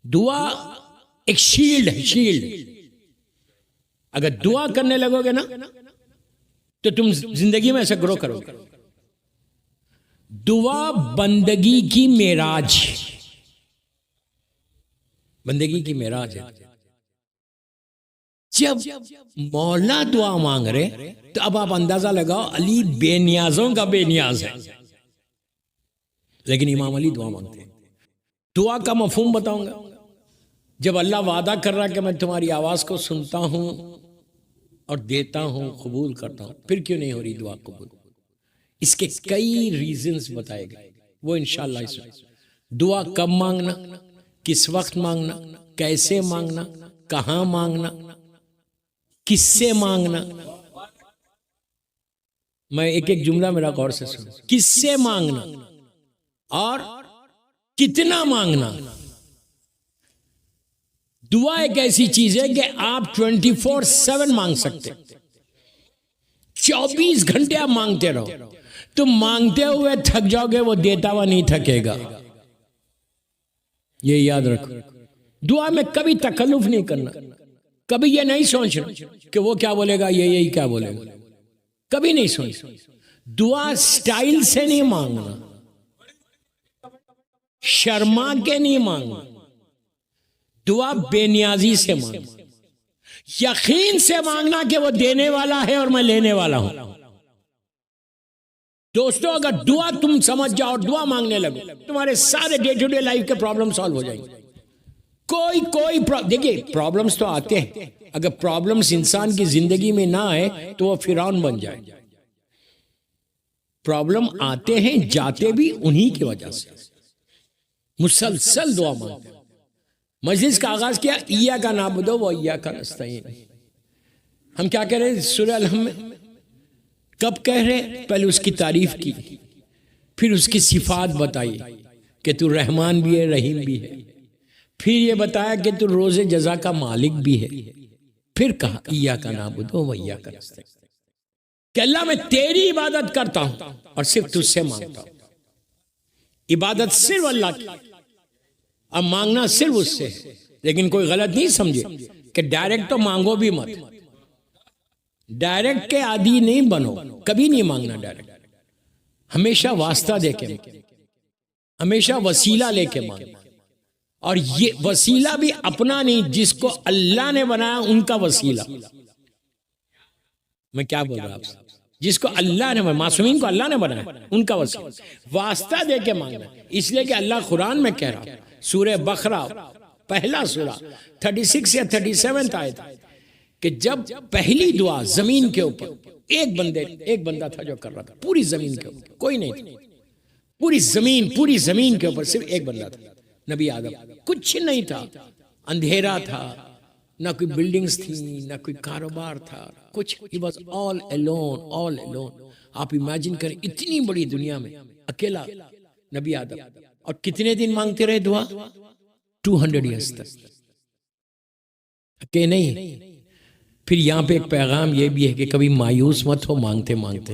दुआ एक शील्ड है, शील्ड। अगर दुआ करने लगोगे ना तो तुम जिंदगी में ऐसे ग्रो करोगे। दुआ बंदगी की मेराज, बंदगी की मेराज है। जब मौला दुआ मांग रहे तो अब आप अंदाजा लगाओ अली बेनियाजों का बेनियाज है, लेकिन इमाम अली दुआ मांगते हैं। दुआ का मफहूम बताऊंगा। जब अल्लाह वादा कर रहा है कि मैं तुम्हारी आवाज को सुनता हूं और देता हूं, कबूल करता हूं, फिर क्यों नहीं हो रही दुआ कबूल? इसके कई रीजंस बताए गए, वो इंशाअल्लाह इसमें। दुआ कब मांगना, किस वक्त मांगना, कैसे मांगना, कहां मांगना, किससे मांगना। मैं एक एक जुमला मेरा गौर से सुनो। किससे मांगना और कितना मांगना। दुआ एक ऐसी चीज है कि आप 24/7 मांग सकते, 24 घंटे आप मांगते रहो। तुम मांगते हुए थक जाओगे, वो देता हुआ नहीं थकेगा, ये याद रखो। दुआ में कभी तकल्लुफ नहीं करना, कभी ये नहीं सोचना कि वो क्या बोलेगा, ये यही क्या बोलेगा, कभी नहीं सोचना। दुआ स्टाइल से नहीं मांगना, शर्मा के नहीं मांगना। दुआ बेनियाजी से मांगना, यकीन से मांगना कि वो देने वाला है और मैं लेने वाला हूं। दोस्तों, अगर दुआ तुम समझ जाओ और दुआ मांगने लगो, तुम्हारे सारे डे टू डे लाइफ के प्रॉब्लम सॉल्व हो जाएंगे। कोई देखिए, प्रॉब्लम्स तो आते हैं। अगर प्रॉब्लम्स इंसान की जिंदगी में ना आए तो वो फिरौन बन जाए। प्रॉब्लम आते हैं, जाते भी उन्हीं की वजह से। मुसलसल दुआ मांगते। मजलिस का आगाज किया, इया का नाबुदो व इया का नस्तईन। हम क्या कह रहे हैं सूरह अलहम में? कब कह रहे? पहले उसकी तारीफ की, फिर उसकी सिफात बताई कि तू रहमान भी है, रहीम भी है। फिर ये बताया कि तू रोजे जजा का मालिक भी है। फिर कहा इया का नाबुदो व इया का नस्तईन, कि अल्लाह मैं तेरी इबादत करता हूं और सिर्फ तुझसे मांगता हूं। इबादत सिर्फ अल्लाह की, अब मांगना सिर्फ उससे है। लेकिन कोई गलत नहीं समझे कि डायरेक्ट तो मांगो भी मत, डायरेक्ट के आदी नहीं बनो, कभी नहीं मांगना डायरेक्ट। हमेशा वास्ता देके, हमेशा वसीला लेके मांगना। और ये वसीला भी अपना नहीं, जिसको अल्लाह ने बनाया उनका वसीला। मैं क्या बोल रहा हूं आपसे? जिसको अल्लाह ने, मासूमीन को अल्लाह ने बनाया, उनका वसीला वास्ता देके मांगना। इसलिए कि अल्लाह कुरान में कह रहा, सूरह बकरा पहला सूरा 36 या 37 आयत, कि जब पहली दुआ जमीन के ऊपर एक बंदा था जो कर रहा था, पूरी जमीन के ऊपर कोई नहीं था, पूरी जमीन के ऊपर सिर्फ एक बंदा था, नबी आदम। कुछ नहीं था, अंधेरा था, ना कोई बिल्डिंग्स थी, ना कोई कारोबार था, कुछ। He was all alone. आप इमेजिन करें, इतनी बड़ी दुनिया में अकेला नबी आदम। और कितने दिन मांगते रहे दुआ? 200 ईयर्स तक, अकेले नहीं। फिर यहां पे एक पैगाम ये भी है कि कभी मायूस मत हो मांगते मांगते।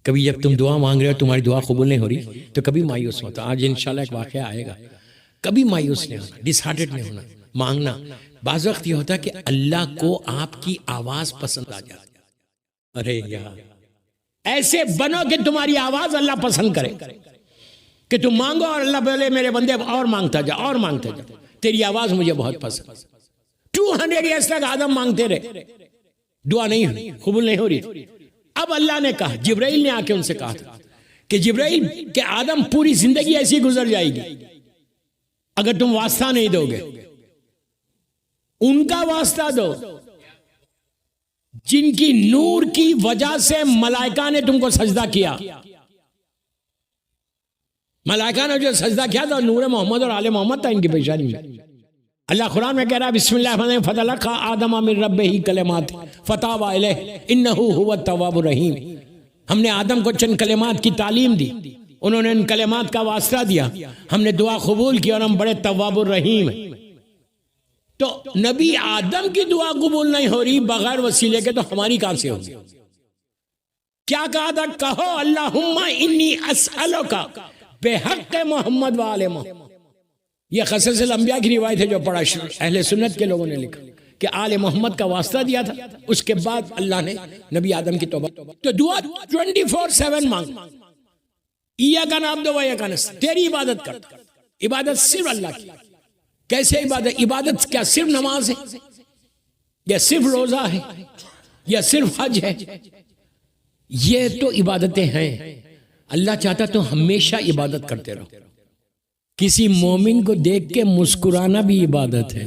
कभी जब तुम दुआ मांग रहे हो, तुम्हारी दुआ कबूल नहीं हो रही, तो कभी मायूस मत हो। आज इंशाल्लाह एक वाकया आएगा। कभी मायूस नहीं होना, डिसहार्टेड नहीं होना, मांगना। बाज़ वक्त ये होता है कि अल्लाह को आपकी आवाज पसंद आ जाती। अरे यार, ऐसे बनो कि तुम्हारी आवाज अल्लाह पसंद करे, कि तुम मांगो और अल्लाह बोले मेरे बंदे और मांगता जा, और मांगता जा, तेरी आवाज मुझे बहुत पसंद। 200 ईयर्स तक आदम मांगते रहे, दुआ नहीं हुई, कबूल नहीं हो रही। अब अल्लाह ने कहा, जिब्राइल ने आके उनसे कहा था कि जिब्राइल के आदम पूरी जिंदगी ऐसी गुजर जाएगी अगर तुम वास्ता नहीं दोगे। उनका वास्ता दो जिनकी नूर की वजह से मलाइका ने तुमको सजदा किया। मलाइका ने जो सजदा किया था, नूर मोहम्मद और आले मोहम्मद था इनकी पेशानी में। अल्लाह कुरान में कह रहा है, बिस्मिल्लाह फतलक़ा आदम मिन रब्बिही कलिमात फताबा अलैहि इन्नहु हुवत तव्वाबुर रहीम। हमने आदम को चंद कलिमात की तालीम दी, उन्होंने उन कलिमात का वास्ता दिया, हमने दुआ कबूल की और हम बड़े तव्वाबुर रहीम हैं। तो नबी आदम की दुआ कबूल नहीं हो रही बगैर वसीले के, तो हमारी कहां से होगी? क्या कहा था? कहो अल्लाहुम्मा इन्नी अस्अलुका बेहक़्क़े मोहम्मद व आले मोहम्मद। यह क़सस अल-अंबिया की रिवायत है जो पढ़ा अहले सुन्नत के लोगों ने लिखा कि आले मोहम्मद का वास्ता दिया था, उसके बाद अल्लाह ने नबी आदम की तौबा। तो दुआ 24/7 मांग, इया का नाम दो वया का नस, तेरी इबादत कर। इबादत सिर्फ अल्लाह की। कैसे इबादत? इबादत क्या सिर्फ नमाज है, या सिर्फ रोजा है, या सिर्फ हज है? ये तो इबादतें हैं। अल्लाह चाहता तो हमेशा इबादत करते रहो। किसी मोमिन को देख के मुस्कुराना भी इबादत है,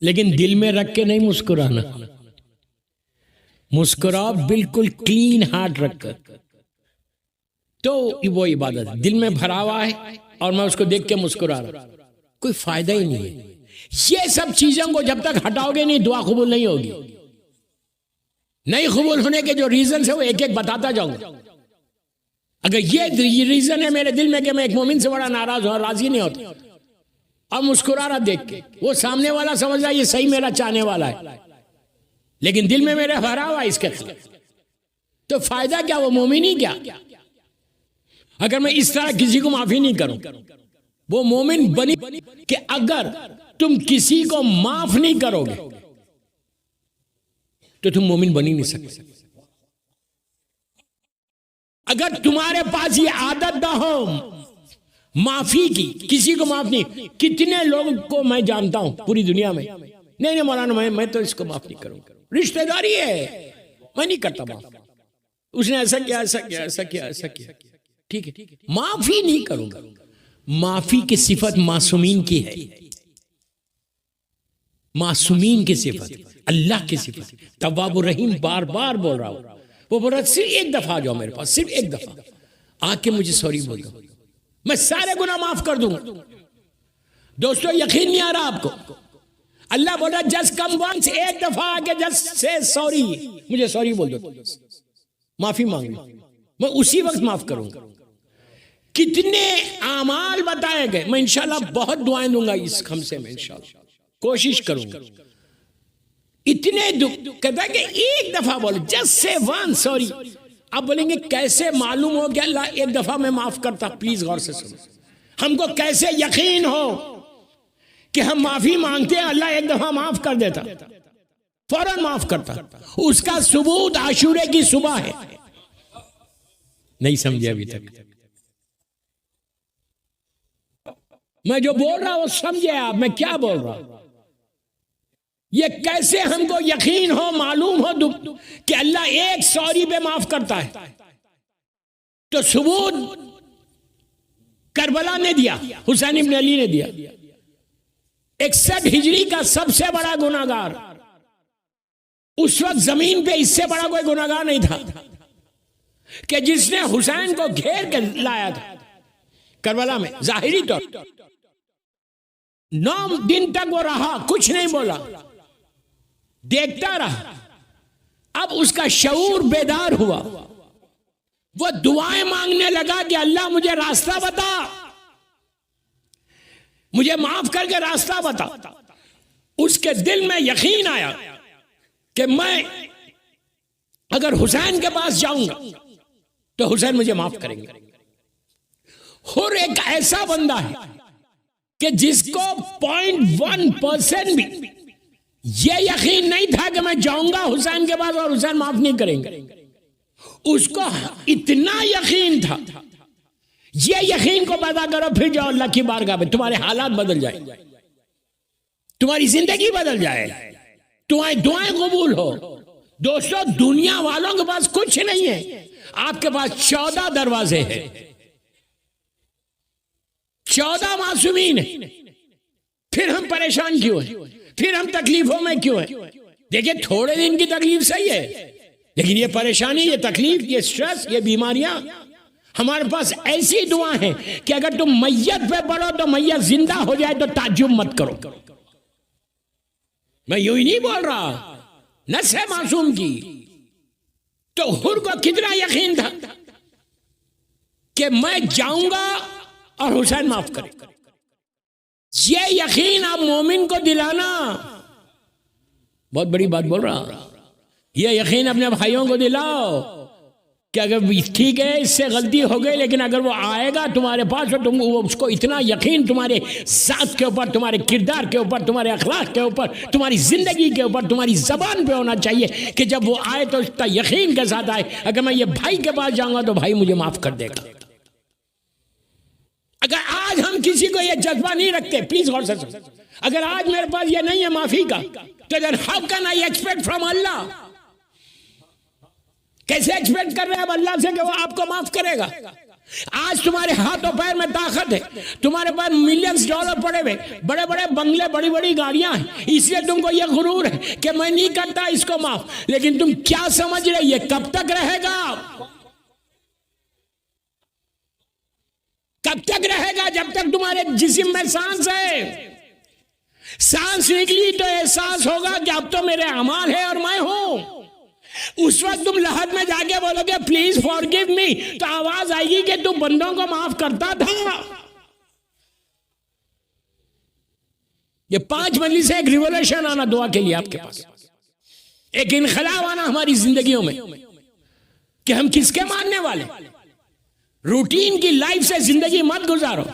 लेकिन दिल में रख के नहीं मुस्कुराना। मुस्कुराओ बिल्कुल क्लीन हार्ट रखकर, तो वो इबादत है। दिल में भरा हुआ है और मैं उसको देख के मुस्कुरा रहा, कोई फायदा ही नहीं है। ये सब चीजों को जब तक हटाओगे नहीं, दुआ कबूल नहीं होगी। नहीं कबूल होने के जो रीजन है वो एक एक बताता जाऊंगा। अगर ये रीजन है मेरे दिल में कि मैं एक मोमिन से बड़ा नाराज हूं, राजी नहीं होता, अब मुस्कुरा रहा देख के, वो सामने वाला समझ रहा है ये सही मेरा चाहने वाला है, लेकिन दिल में मेरे भरा हुआ इसके खिलाफ, तो फायदा क्या? वो मोमिन ही क्या? अगर मैं इस तरह किसी को माफी नहीं करूं, वो मोमिन बनी कि अगर तुम किसी को माफ नहीं करोगे तो तुम मोमिन बन ही नहीं सकते। अगर तुम्हारे पास ये आदत ना हो माफी की, किसी को माफ नहीं। कितने लोगों को मैं जानता हूं पूरी दुनिया में, नहीं मौलाना मैं तो इसको माफ नहीं करूंगा, रिश्तेदारी है, मैं नहीं करता माफ, उसने ऐसा किया ऐसा किया ऐसा किया ऐसा किया, ठीक है माफी नहीं करूंगा। माफी की सिफत मासूमीन की है, मासूमीन की सिफत, अल्लाह की सिफत। तव्वाबुर रहीम बार बार बोल रहा हूं, वो बोल रहा सिर्फ एक दफा आ जाओ मेरे पास, सिर्फ एक दफा आके मुझे सॉरी बोल दो, मैं सारे गुनाह माफ कर दूंगा। दोस्तों यकीन नहीं आ रहा आपको? अल्लाह बोल रहा जस्ट कम वंस, एक दफा आके जस्ट से सॉरी, मुझे सॉरी बोल दो, माफी मांग लो, मैं उसी वक्त माफ करूंगा। कितने आमाल बताए गए, मैं इंशाल्लाह बहुत दुआएं दूंगा इस खमसे में, इंशाल्लाह कोशिश करूंगा। इतने कहता है कि एक दफा बोलो, जस्ट से वन सॉरी। आप बोलेंगे कैसे मालूम हो कि अल्लाह एक दफा में माफ करता? प्लीज गौर से सुनो, हमको कैसे यकीन हो कि हम माफी मांगते हैं अल्लाह एक दफा माफ कर देता, फौरन माफ करता? उसका सबूत आशूरे की सुबह है। नहीं समझे अभी तक? मैं जो बोल रहा हूं समझे आप मैं क्या बोल रहा हूं? ये कैसे हमको यकीन हो, मालूम हो कि अल्लाह एक सॉरी पे माफ करता है? तो सबूत करबला ने दिया, हुसैन इब्न अली ने दिया। 61 हिजरी का सबसे बड़ा गुनाहगार, उस वक्त जमीन पे इससे बड़ा कोई गुनाहगार नहीं था कि जिसने हुसैन को घेर कर लाया था करबला में। जाहिरी तौर 9 दिन तक वो रहा, कुछ नहीं बोला, देखता रहा। अब उसका शऊर बेदार हुआ, वो दुआएं मांगने लगा कि अल्लाह मुझे रास्ता बता, मुझे माफ करके रास्ता बता। उसके दिल में यकीन आया कि मैं अगर हुसैन के पास जाऊंगा तो हुसैन मुझे माफ करेंगे। और एक ऐसा बंदा है कि जिसको 0.1% भी ये यकीन नहीं था कि मैं जाऊंगा हुसैन के पास और हुसैन माफ नहीं करेंगे। उसको इतना यकीन था, ये यकीन को पैदा करो, फिर जाओ अल्लाह की बारगाह में, तुम्हारे हालात बदल जाए, तुम्हारी जिंदगी बदल जाए, तुम्हारी दुआएं कबूल हो। दोस्तों दुनिया वालों के पास कुछ नहीं है, आपके पास 14 दरवाजे हैं, 14 मासूमीन है। फिर हम परेशान क्यों हैं? फिर हम तकलीफों में क्यों हैं? देखिए थोड़े दिन की तकलीफ सही है, लेकिन ये परेशानी, ये तकलीफ, ये स्ट्रेस, ये बीमारियां, हमारे पास ऐसी दुआ है कि अगर तुम मैयत पे पढ़ो तो मैयत जिंदा हो जाए तो ताज्जुब मत करो। मैं यूं ही नहीं बोल रहा, नस है मासूम की। तो हुर को कितना यकीन था कि मैं जाऊंगा और हुसैन माफ करेगा। ये यकीन आप मोमिन को दिलाना, बहुत बड़ी बात बोल रहा, ये यकीन अपने भाइयों को दिलाओ। कि अगर ठीक है इससे गलती हो गई, लेकिन अगर वो आएगा तुम्हारे पास तो तुम उसको इतना यकीन तुम्हारे ज़ात के ऊपर, तुम्हारे किरदार के ऊपर, तुम्हारे अखलाक के ऊपर, तुम्हारी ज़िंदगी के ऊपर, तुम्हारी ज़बान पे होना चाहिए कि जब वो आए तो इतना यकीन के साथ आए, अगर मैं ये भाई के पास जाऊंगा तो भाई मुझे माफ़ कर देगा। अगर आज हम किसी को ये जज्बा नहीं रखते, प्लीज गौर से सुनो, अगर आज मेरे पास ये नहीं है माफी का, तो then how can I expect from Allah? कैसे एक्सपेक्ट कर रहे हैं अल्लाह से कि वो आपको माफ करेगा? आज तुम्हारे हाथ और पैर में ताकत है, तुम्हारे पास मिलियंस डॉलर पड़े हुए, बड़े बड़े बंगले, बड़ी बड़ी गाड़ियां हैं, इसलिए तुमको यह गुरूर है कि मैं नहीं करता इसको माफ। लेकिन तुम क्या समझ रहे, ये कब तक रहेगा? कब तक रहेगा? जब तक तुम्हारे जिस्म में सांस है। सांस निकली तो एहसास होगा कि अब तो मेरे अमाल है और मैं हूं। उस वक्त तुम लहद में जाके बोलोगे प्लीज फॉरगिव मी, तो आवाज आएगी कि तू बंदों को माफ करता था। ये 5 मंजिल से एक रिवोल्यूशन आना दुआ के लिए आपके पास, एक इनकलाब आना हमारी जिंदगियों में कि हम किसके मानने वाले। रूटीन की लाइफ से जिंदगी मत गुजारो।